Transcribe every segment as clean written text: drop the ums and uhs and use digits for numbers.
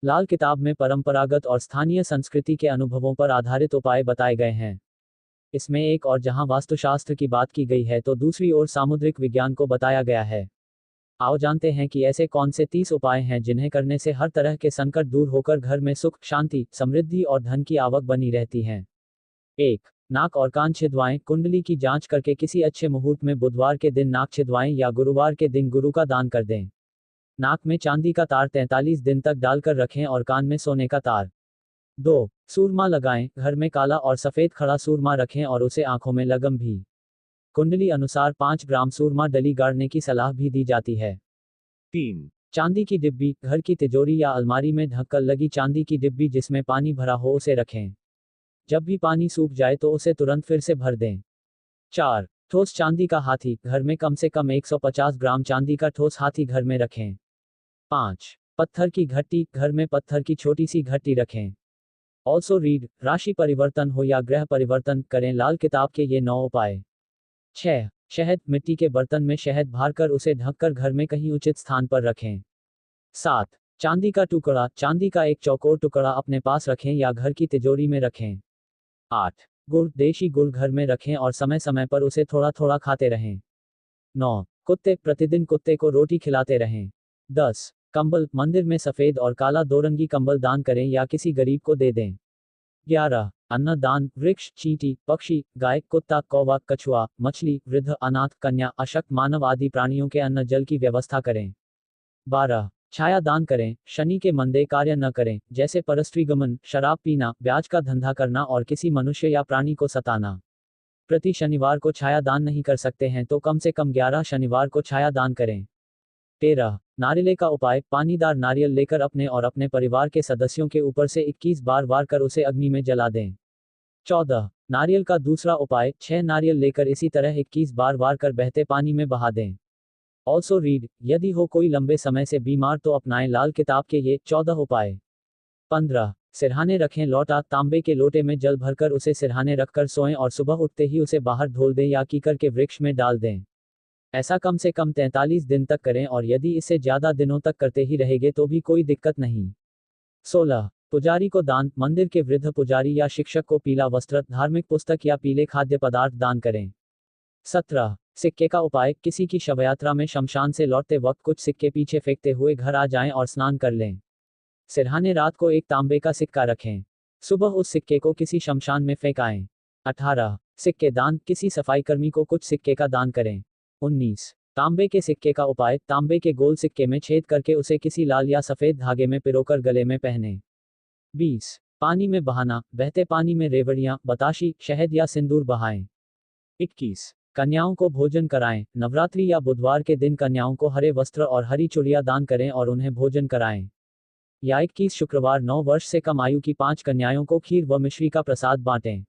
लाल किताब में परंपरागत और स्थानीय संस्कृति के अनुभवों पर आधारित उपाय बताए गए हैं। इसमें एक और जहां वास्तुशास्त्र की बात की गई है तो दूसरी ओर सामुद्रिक विज्ञान को बताया गया है। आओ जानते हैं कि ऐसे कौन से 30 उपाय हैं जिन्हें करने से हर तरह के संकट दूर होकर घर में सुख, शांति, समृद्धि और धन की आवक बनी रहती है। 1. नाक और कान छिदवाएं। कुंडली की जांच करके किसी अच्छे मुहूर्त में बुधवार के दिन नाक छिदवाएं या गुरुवार के दिन गुरु का दान कर दें। नाक में चांदी का तार 43 दिन तक डालकर रखें और कान में सोने का तार। 2. सूरमा लगाएं। घर में काला और सफेद खड़ा सूरमा रखें और उसे आंखों में लगम भी। कुंडली अनुसार 5 ग्राम सूरमा डली गाड़ने की सलाह भी दी जाती है। 3. चांदी की डिब्बी। घर की तिजोरी या अलमारी में ढककर लगी चांदी की डिब्बी जिसमें पानी भरा हो उसे रखें। जब भी पानी सूख जाए तो उसे तुरंत फिर से भर दें। 4. ठोस चांदी का हाथी। घर में कम से कम 150 ग्राम चांदी का ठोस हाथी घर में रखें। 5. पत्थर की घट्टी। घर में पत्थर की छोटी सी घट्टी रखें। Also read. राशि परिवर्तन हो या ग्रह परिवर्तन, करें लाल किताब के ये 9 उपाय। 6. शहद। मिट्टी के बर्तन में शहद भरकर उसे ढककर घर में कहीं उचित स्थान पर रखें। 7. चांदी का टुकड़ा। चांदी का एक चौकोर टुकड़ा अपने पास रखें या घर की तिजोरी में रखें। 8. गुड़। देशी गुड़ घर में रखें और समय समय पर उसे थोड़ा थोड़ा खाते रहें। 9. कुत्ते। प्रतिदिन कुत्ते को रोटी खिलाते रहें। 10. कंबल। मंदिर में सफेद और काला दोरंगी कंबल दान करें या किसी गरीब को दे दें। 11. अन्न दान। वृक्ष, चींटी, पक्षी, गाय, कुत्ता, कौवा, कछुआ, मछली, वृद्ध, अनाथ, कन्या, अशक्त मानव आदि प्राणियों के अन्न जल की व्यवस्था करें। 12. छाया दान करें। शनि के मंदे कार्य न करें, जैसे परस्त्रीगमन, शराब पीना, ब्याज का धंधा करना और किसी मनुष्य या प्राणी को सताना। प्रति शनिवार को छाया दान नहीं कर सकते हैं तो कम से कम 11 शनिवार को छाया दान करें। 13. नारियल का उपाय। पानीदार नारियल लेकर अपने और अपने परिवार के सदस्यों के ऊपर से 21 बार वार कर उसे अग्नि में जला दें। 14. नारियल का दूसरा उपाय। 6 नारियल लेकर इसी तरह 21 बार वार कर बहते पानी में बहा दें। Also read. यदि हो कोई लंबे समय से बीमार तो अपनाएं लाल किताब के ये 14 उपाय। 15. सिरहाने रखें। लौटा। तांबे के लोटे में जल भरकर उसे सिरहाने रखकर सोएं और सुबह उठते ही उसे बाहर धोल दें या कीकर के वृक्ष में डाल दें। ऐसा कम से कम 43 दिन तक करें और यदि इससे ज्यादा दिनों तक करते ही रहेंगे तो भी कोई दिक्कत नहीं। 16. पुजारी को दान। मंदिर के वृद्ध पुजारी या शिक्षक को पीला वस्त्र, धार्मिक पुस्तक या पीले खाद्य पदार्थ दान करें। 17. सिक्के का उपाय। किसी की शवयात्रा में शमशान से लौटते वक्त कुछ सिक्के पीछे फेंकते हुए घर आ जाएं और स्नान कर लें। सिरहाने रात को एक तांबे का सिक्का रखें। सुबह उस सिक्के को किसी शमशान में फेंकाएं। 18. सिक्के दान। किसी सफाईकर्मी को कुछ सिक्के का दान करें। 19. तांबे के सिक्के का उपाय। तांबे के गोल सिक्के में छेद करके उसे किसी लाल या सफेद धागे में पिरोकर गले में पहने। 20. पानी में बहाना। बहते पानी में रेवड़ियां, बताशी, शहद या सिंदूर बहाएं। 21. कन्याओं को भोजन कराएं। नवरात्रि या बुधवार के दिन कन्याओं को हरे वस्त्र और हरी चूड़ियां दान करें और उन्हें भोजन कराएं। या 21 शुक्रवार 9 वर्ष से कम आयु की 5 कन्याओं को खीर व मिश्री का प्रसाद बांटें।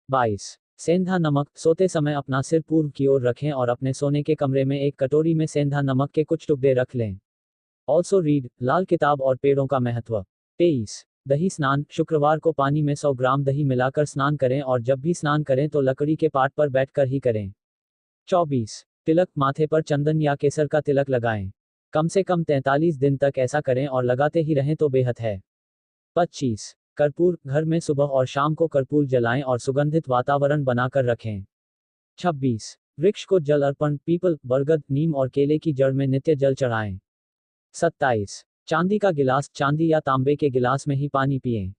22. सेंधा नमक। सोते समय अपना सिर पूर्व की ओर रखें और अपने सोने के कमरे में एक कटोरी में सेंधा नमक के कुछ टुकड़े रख लें। Also read. लाल किताब और पेड़ों का महत्व। 23. दही स्नान। शुक्रवार को पानी में 100 ग्राम दही मिलाकर स्नान करें और जब भी स्नान करें तो लकड़ी के पाट पर बैठकर ही करें। 24. तिलक। माथे पर चंदन या केसर का तिलक लगाएं। कम से कम 43 दिन तक ऐसा करें और लगाते ही रहें तो बेहद है। 25. कर्पूर। घर में सुबह और शाम को कर्पूर जलाएं और सुगंधित वातावरण बनाकर रखें। 26. वृक्ष को जल अर्पण। पीपल, बरगद, नीम और केले की जड़ में नित्य जल चढ़ाएं। 27. चांदी का गिलास। चांदी या तांबे के गिलास में ही पानी पिएं।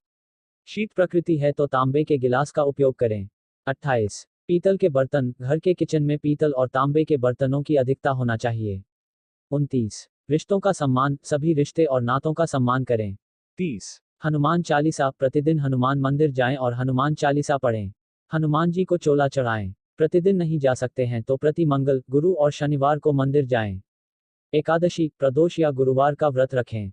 शीत प्रकृति है तो तांबे के गिलास का उपयोग करें। 28. पीतल के बर्तन। घर के किचन में पीतल और तांबे के बर्तनों की अधिकता होना चाहिए। 29. रिश्तों का सम्मान। सभी रिश्ते और नातों का सम्मान करें। 30. हनुमान चालीसा। प्रतिदिन हनुमान मंदिर जाएं और हनुमान चालीसा पढ़ें। हनुमान जी को चोला चढ़ाएं। प्रतिदिन नहीं जा सकते हैं तो प्रति मंगल, गुरु और शनिवार को मंदिर जाएं। एकादशी, प्रदोष या गुरुवार का व्रत रखें।